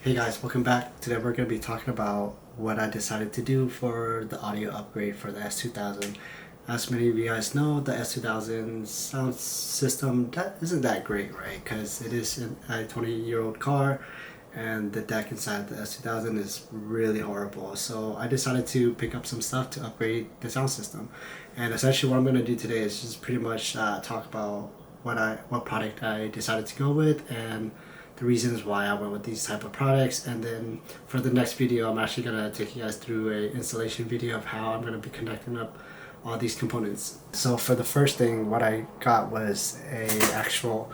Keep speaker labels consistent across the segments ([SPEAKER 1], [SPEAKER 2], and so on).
[SPEAKER 1] Hey guys, welcome back. Today we're going to be talking about what I decided to do for the audio upgrade for the S2000. As many of you guys know, the S2000 sound system isn't that great, right? Because it is a 20-year-old car and the deck inside the S2000 is really horrible. So I decided to pick up some stuff to upgrade the sound system. And essentially what I'm going to do today is just pretty much talk about what product I decided to go with and the reasons why I went with these type of products. And then for the next video, I'm actually going to take you guys through a installation video of how I'm going to be connecting up all these components. So for the first thing, what I got was a actual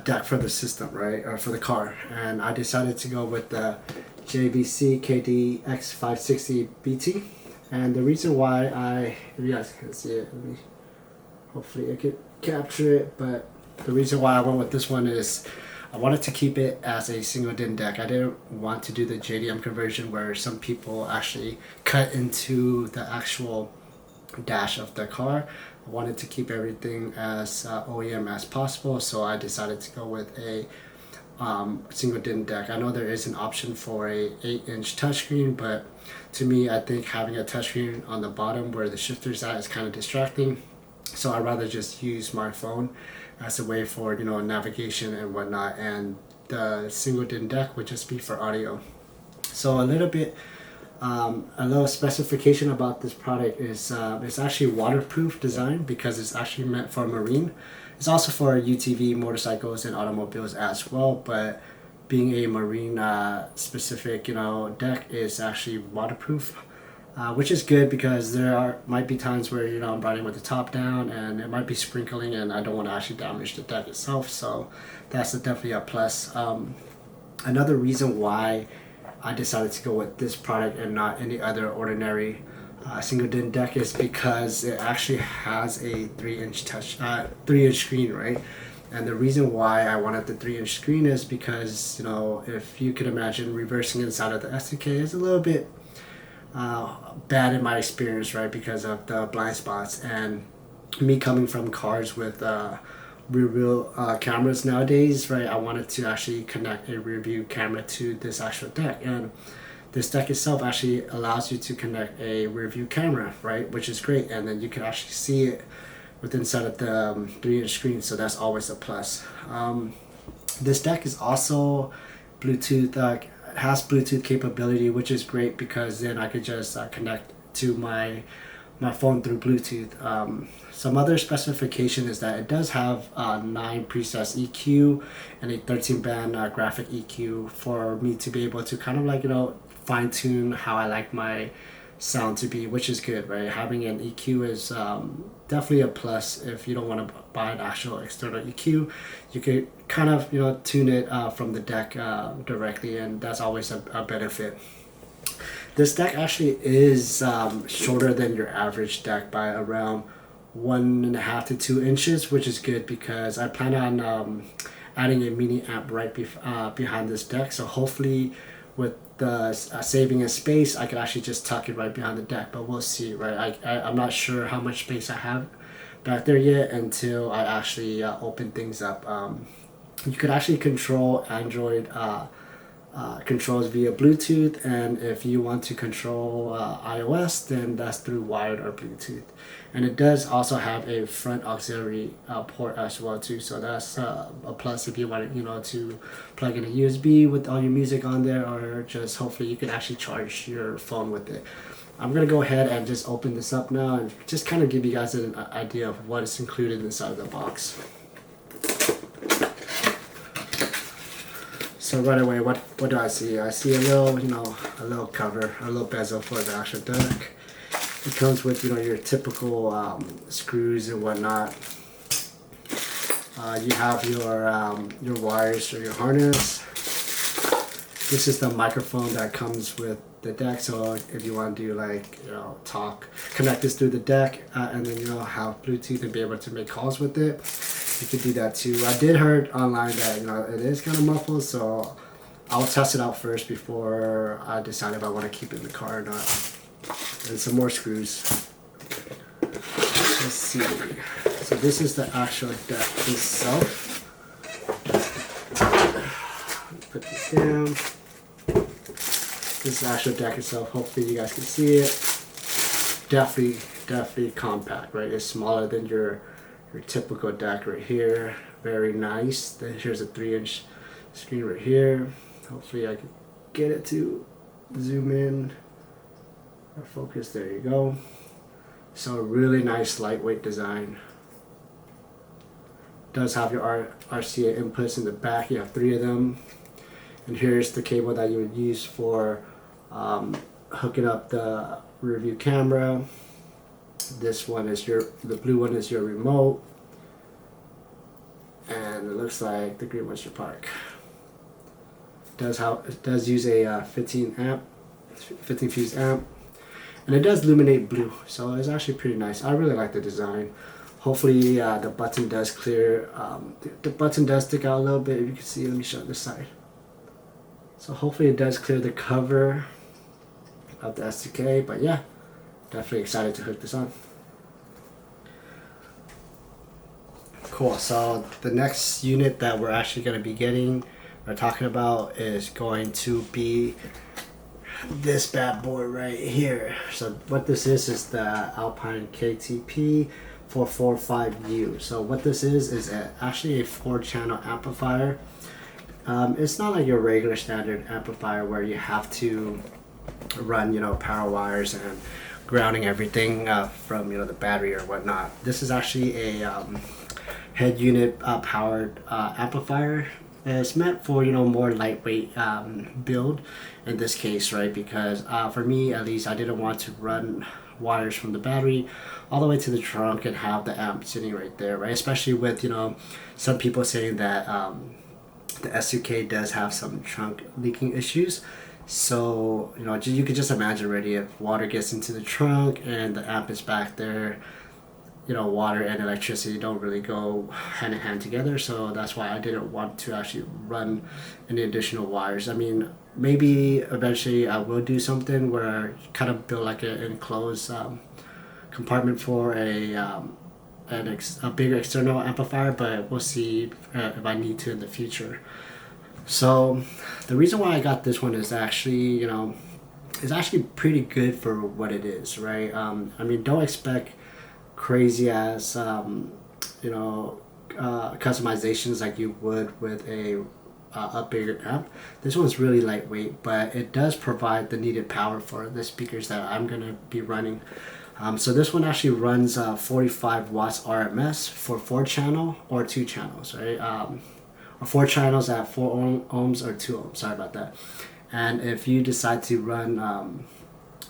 [SPEAKER 1] deck for the system, right, or for the car, and I decided to go with the JVC KTP-445U BT. And the reason why if you guys can see it, hopefully I could capture it, but the reason why I went with this one is I wanted to keep it as a single DIN deck. I didn't want to do the JDM conversion where some people actually cut into the actual dash of the car. I wanted to keep everything as OEM as possible, so I decided to go with a single DIN deck. I know there is an option for a 8-inch touchscreen, but to me, I think having a touchscreen on the bottom where the shifter's at is kind of distracting. So I'd rather just use my phone as a way for, you know, navigation and whatnot, and the single DIN deck would just be for audio. So a little specification about this product is it's actually waterproof design because it's actually meant for marine. It's also for UTV, motorcycles, and automobiles as well, but being a marine specific, you know, deck is actually waterproof. Which is good because might be times where, you know, I'm riding with the top down and it might be sprinkling and I don't want to actually damage the deck itself, so that's definitely a plus. Another reason why I decided to go with this product and not any other ordinary single DIN deck is because it actually has a 3-inch screen, right? And the reason why I wanted the 3-inch screen is because, you know, if you could imagine, reversing inside of the SDK is a little bit bad in my experience, right, because of the blind spots, and me coming from cars with rear wheel cameras nowadays, right, I wanted to actually connect a rear view camera to this actual deck, and this deck itself actually allows you to connect a rear view camera, right, which is great, and then you can actually see it within inside of the 3-inch screen, so that's always a plus. This deck is also Bluetooth has Bluetooth capability, which is great because then I could just connect to my phone through Bluetooth. Some other specification is that it does have 9 presets EQ and a 13-band graphic EQ for me to be able to kind of, like, you know, fine tune how I like my sound to be, which is good, right? Having an EQ is definitely a plus. If you don't want to buy an actual external EQ, you could kind of, you know, tune it from the deck directly, and that's always a benefit. This deck actually is shorter than your average deck by around 1.5 to 2 inches, which is good because I plan on adding a mini amp right behind this deck, so hopefully with the saving in space, I could actually just tuck it right behind the deck, but we'll see, right? I'm not sure how much space I have back there yet until I actually open things up. You could actually control Android controls via Bluetooth, and if you want to control iOS, then that's through wired or Bluetooth. And it does also have a front auxiliary port as well too, so that's a plus if you want, you know, to plug in a USB with all your music on there, or just hopefully you can actually charge your phone with it. I'm gonna go ahead and just open this up now and just kind of give you guys an idea of what is included inside of the box. So right away, what do I see? I see a little, you know, a little cover, a little bezel for the actual deck. It comes with, you know, your typical screws and whatnot. You have your wires or your harness. This is the microphone that comes with the deck, so if you want to do, like, you know, connect this through the deck and then, you know, have Bluetooth and be able to make calls with it, you could do that too. I did heard online that, you know, it is kind of muffled, so I'll test it out first before I decide if I want to keep it in the car or not. And some more screws. Let's see. So this is the actual deck itself. Put this down. is the actual deck itself. Hopefully you guys can see it. Definitely compact, right? It's smaller than your typical deck right here. Very nice. Then here's a 3-inch screen right here. Hopefully I can get it to zoom in or focus. There you go. So really nice lightweight design. Does have your RCA inputs in the back. You have 3 of them. And here's the cable that you would use for hooking up the rear view camera. This one is the blue one is your remote. And it looks like the green one's your park. It does use a 15 fuse amp. And it does illuminate blue, so it's actually pretty nice. I really like the design. Hopefully the button does clear. The button does stick out a little bit. If you can see, let me show this side. So hopefully it does clear the cover of the SDK. But yeah, definitely excited to hook this on. Cool. So the next unit that we're actually going to be getting or talking about is going to be this bad boy right here. So what this is the Alpine KTP-445U. So what this is actually a 4-channel amplifier. It's not like your regular standard amplifier where you have to run, you know, power wires and grounding everything from, you know, the battery or whatnot. This is actually a head unit powered amplifier. It's meant for, you know, more lightweight build in this case, right? Because for me at least, I didn't want to run wires from the battery all the way to the trunk and have the amp sitting right there, right? Especially with, you know, some people saying that the S2K does have some trunk leaking issues. So, you know, you could just imagine already if water gets into the trunk and the amp is back there, you know, water and electricity don't really go hand in hand together. So that's why I didn't want to actually run any additional wires. I mean, maybe eventually I will do something where I kind of build like an enclosed compartment for a bigger external amplifier, but we'll see if I need to in the future. So the reason why I got this one is actually, you know, it's actually pretty good for what it is, right? I mean, don't expect crazy ass you know, customizations like you would with a bigger amp. This one's really lightweight, but it does provide the needed power for the speakers that I'm gonna be running. So this one actually runs 45 watts RMS for 4-channel or 2 channels, right? Or 4 channels at 4 ohms or 2 ohms, sorry about that. And if you decide to run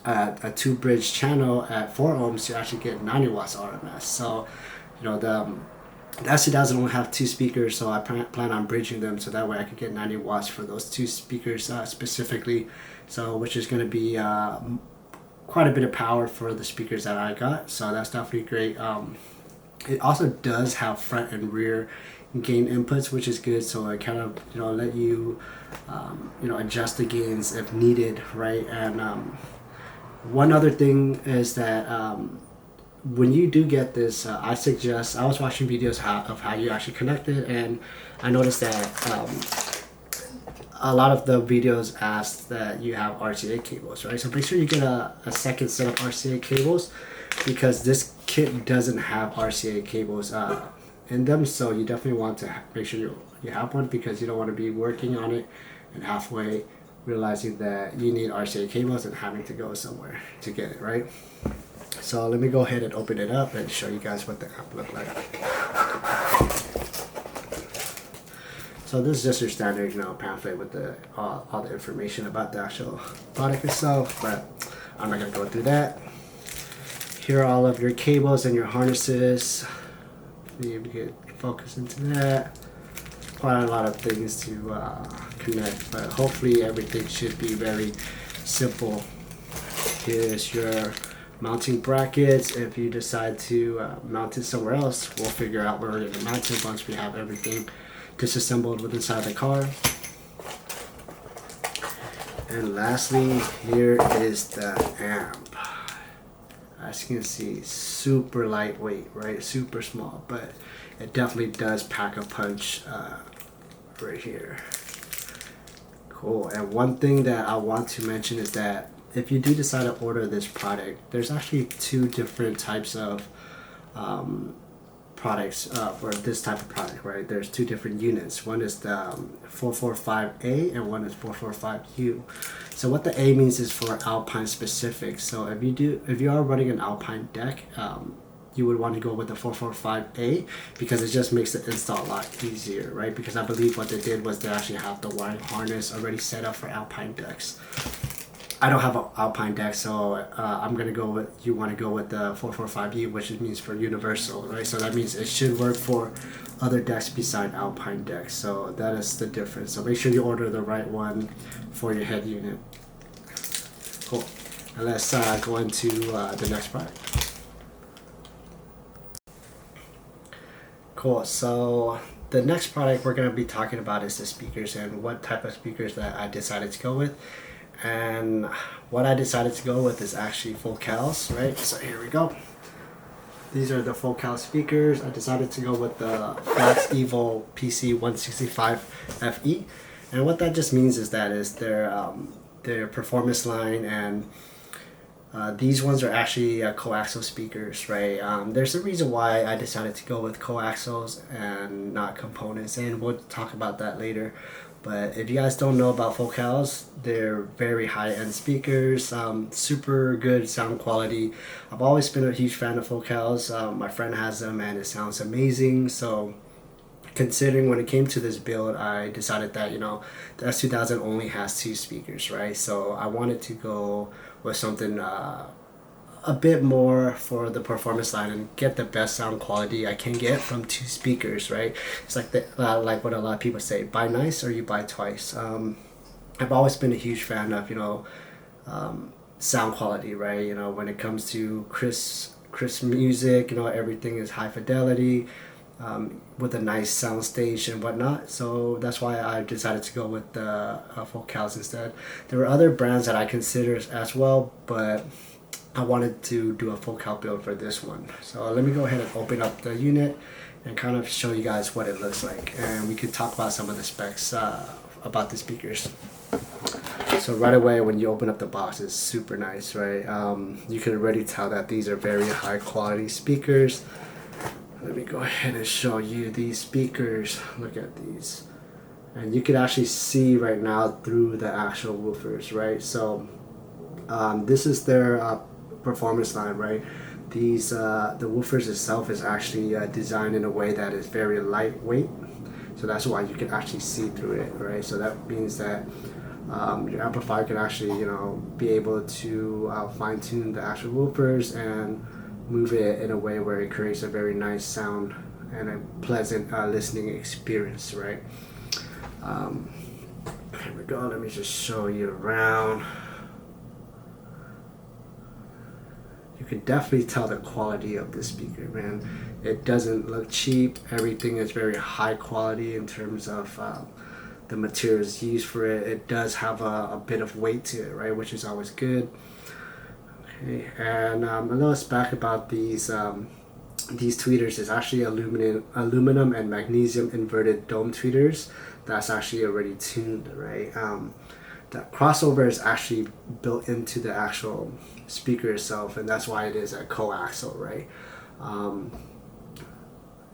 [SPEAKER 1] a 2-bridge channel at 4 ohms, you actually get 90 watts RMS. So, you know, the S2000 only have 2 speakers, so I plan on bridging them so that way I could get 90 watts for those 2 speakers specifically. So, which is going to be quite a bit of power for the speakers that I got. So that's definitely great. It also does have front and rear gain inputs, which is good. So I kind of, you know, let you, you know, adjust the gains if needed, right? And one other thing is that when you do get this, I was watching videos of how you actually connect it, and I noticed that a lot of the videos asked that you have RCA cables, right? So make sure you get a second set of RCA cables, because this kit doesn't have RCA cables in them. So you definitely want to make sure you have one, because you don't want to be working on it and halfway realizing that you need RCA cables and having to go somewhere to get it, right? So let me go ahead and open it up and show you guys what the app looks like. So this is just your standard, you know, pamphlet with the all the information about the actual product itself, but I'm not gonna go through that. Here are all of your cables and your harnesses. Maybe we could focus into that. Quite a lot of things to connect, but hopefully everything should be very simple. Here's your mounting brackets. If you decide to mount it somewhere else, we'll figure out where we're going to mount it once we have everything disassembled with inside the car. And lastly, here is the amp. As you can see, super lightweight, right? Super small, but it definitely does pack a punch right here. Cool. And one thing that I want to mention is that if you do decide to order this product, there's actually two different types of products for this type of product, right? There's two different units. One is the 445A and one is 445U. So what the A means is for Alpine specific. So if you are running an Alpine deck, you would want to go with the 445A because it just makes the install a lot easier, right? Because I believe what they did was they actually have the wiring harness already set up for Alpine decks. I don't have an Alpine deck, so I'm gonna go with, you want to go with the 445U, which means for universal, right? So that means it should work for other decks beside Alpine decks. So that is the difference. So make sure you order the right one for your head unit. Cool. And let's go into the next product. Cool. So the next product we're going to be talking about is the speakers and what type of speakers that I decided to go with. And what I decided to go with is actually Focals, right? So here we go. These are the Focal speakers. I decided to go with the Flax EVO PC165FE. And what that just means is that is their performance line, and these ones are actually coaxial speakers, right? There's a reason why I decided to go with coaxials and not components, and we'll talk about that later. But if you guys don't know about Focals, they're very high-end speakers, super good sound quality. I've always been a huge fan of Focals. My friend has them and it sounds amazing. So considering when it came to this build, I decided that, you know, the S2000 only has two speakers, right? So I wanted to go with something a bit more for the performance line and get the best sound quality I can get from two speakers, right? It's like like what a lot of people say, buy nice or you buy twice. I've always been a huge fan of, you know, sound quality, right? You know, when it comes to crisp music, you know, everything is high fidelity, with a nice sound stage and whatnot. So that's why I decided to go with the Focals instead. There were other brands that I considered as well, but I wanted to do a Focal build for this one. So let me go ahead and open up the unit and kind of show you guys what it looks like, and we could talk about some of the specs about the speakers. So right away when you open up the box, it's super nice, right? You can already tell that these are very high quality speakers. Let me go ahead and show you these speakers. Look at these, and you can actually see right now through the actual woofers, right? So this is their performance line, right? These the woofers itself is actually designed in a way that is very lightweight, so that's why you can actually see through it, right? So that means that your amplifier can actually, you know, be able to fine-tune the actual woofers and move it in a way where it creates a very nice sound and a pleasant listening experience, right? Here we go. Let me just show you around. You can definitely tell the quality of this speaker, man. It doesn't look cheap. Everything is very high quality in terms of the materials used for it. It does have a bit of weight to it, right, which is always good. Okay, and a little spec about these tweeters is actually aluminum and magnesium inverted dome tweeters that's actually already tuned, right? The crossover is actually built into the actual speaker itself, and that's why it is a coaxial, right?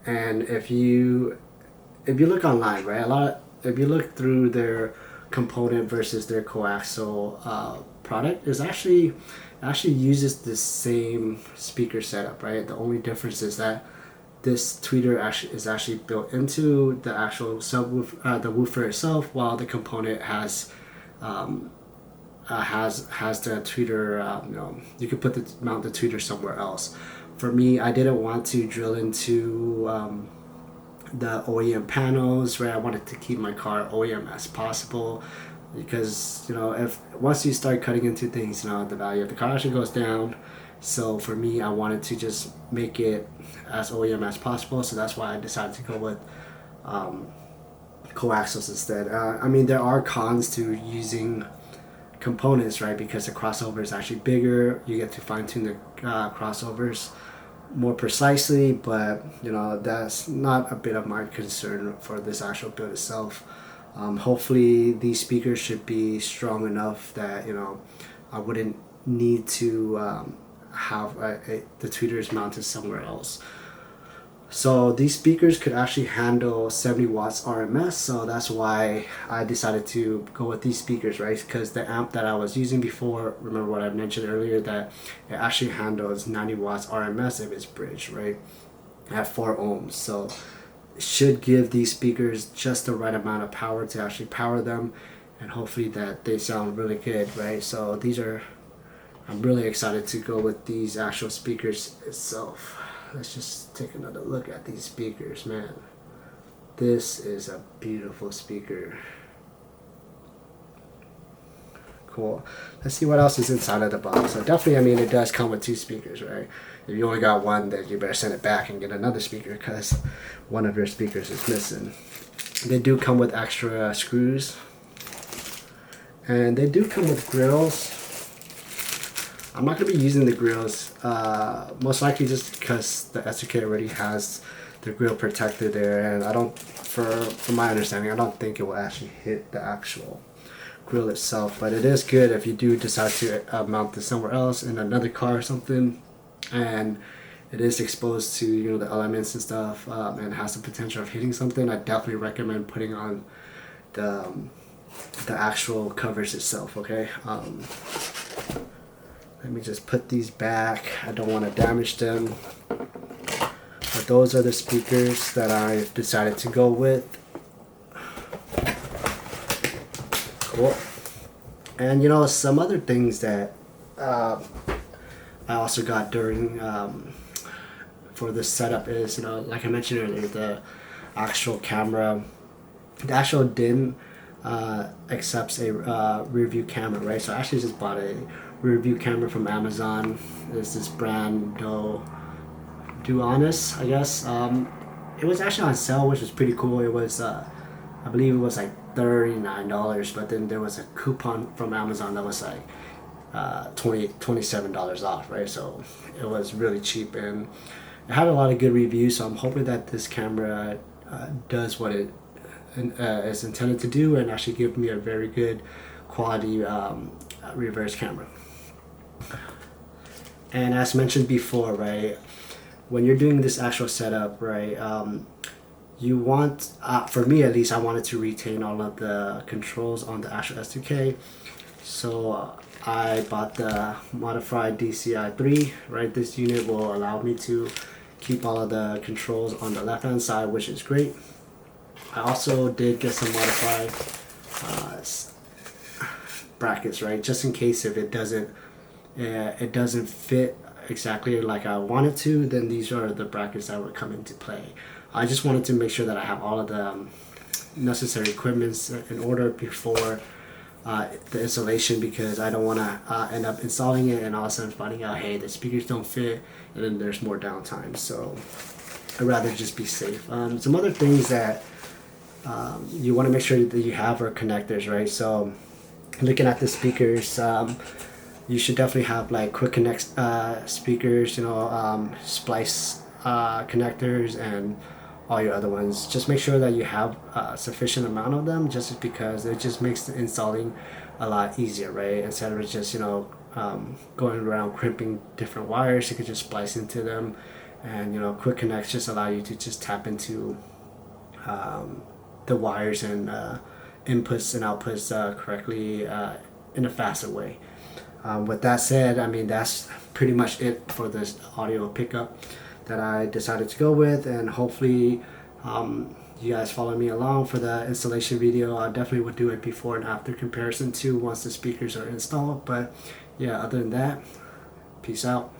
[SPEAKER 1] And if you look online, right, if you look through their component versus their coaxial product, is actually uses the same speaker setup, right? The only difference is that this tweeter is actually built into the actual subwoofer, the woofer itself, while the component has the tweeter. You know, you could mount the tweeter somewhere else. For me, I didn't want to drill into the OEM panels, right? I wanted to keep my car OEM as possible, because, you know, if once you start cutting into things, you know, the value of the car actually goes down. So for me, I wanted to just make it as OEM as possible. So that's why I decided to go with coaxials instead. I mean, there are cons to using components, right? Because the crossover is actually bigger. You get to fine tune the crossovers more precisely, but, you know, that's not a bit of my concern for this actual build itself. Hopefully these speakers should be strong enough that, you know, I wouldn't need to have the tweeters mounted somewhere else. So these speakers could actually handle 70 watts RMS, so that's why I decided to go with these speakers, right? Because the amp that I was using before, remember what I mentioned earlier, that it actually handles 90 watts RMS if it's bridged, right? At 4 ohms. So it should give these speakers just the right amount of power to actually power them, and hopefully that they sound really good, right? So these are, I'm really excited to go with these actual speakers itself. Let's just take another look at these speakers, man. This is a beautiful speaker. Cool. Let's see what else is inside of the box. So definitely, I mean, it does come with 2 speakers, right? If you only got one, then you better send it back and get another speaker, because one of your speakers is missing. They do come with extra screws, and they do come with grills. I'm not going to be using the grills, most likely just because the S2K already has the grill protected there, and I don't, from my understanding, I don't think it will actually hit the actual grill itself. But it is good if you do decide to mount this somewhere else, in another car or something, and it is exposed to, you know, the elements and stuff, and has the potential of hitting something. I definitely recommend putting on the actual covers itself, okay? Let me just put these back. I don't want to damage them. But those are the speakers that I decided to go with. Cool. And you know, some other things that I also got during for this setup is, you know, like I mentioned earlier, the actual camera. The actual DIN accepts a rear view camera, right? So I actually just bought a rear view camera from Amazon. There's this brand Duanis, I guess. It was actually on sale, which was pretty cool. It was I believe it was like $39, but then there was a coupon from Amazon that was like $27 off, right? So it was really cheap, and it had a lot of good reviews. So I'm hoping that this camera does what it is intended to do, and actually give me a very good quality reverse camera. And as mentioned before, right, when you're doing this actual setup, right, you want, for me at least, I wanted to retain all of the controls on the actual S2K. So I bought the modified DCI-3, right? This unit will allow me to keep all of the controls on the left hand side, which is great. I also did get some modified brackets, right, just in case if it doesn't fit exactly like I want it to, then these are the brackets that would come into play. I just wanted to make sure that I have all of the necessary equipments in order before the installation, because I don't want to end up installing it and all of a sudden finding out, hey, the speakers don't fit, and then there's more downtime. So I'd rather just be safe. Some other things that you want to make sure that you have are connectors, right? So looking at the speakers, you should definitely have like quick connect speakers, you know, splice connectors, and all your other ones. Just make sure that you have a sufficient amount of them, just because it just makes the installing a lot easier, right? Instead of just, you know, going around crimping different wires, you could just splice into them, and, you know, quick connects just allow you to just tap into the wires and inputs and outputs correctly in a faster way. With that said, I mean, that's pretty much it for this audio pickup that I decided to go with, and hopefully you guys follow me along for the installation video. I definitely would do it before and after comparison too once the speakers are installed. But yeah, other than that, peace out.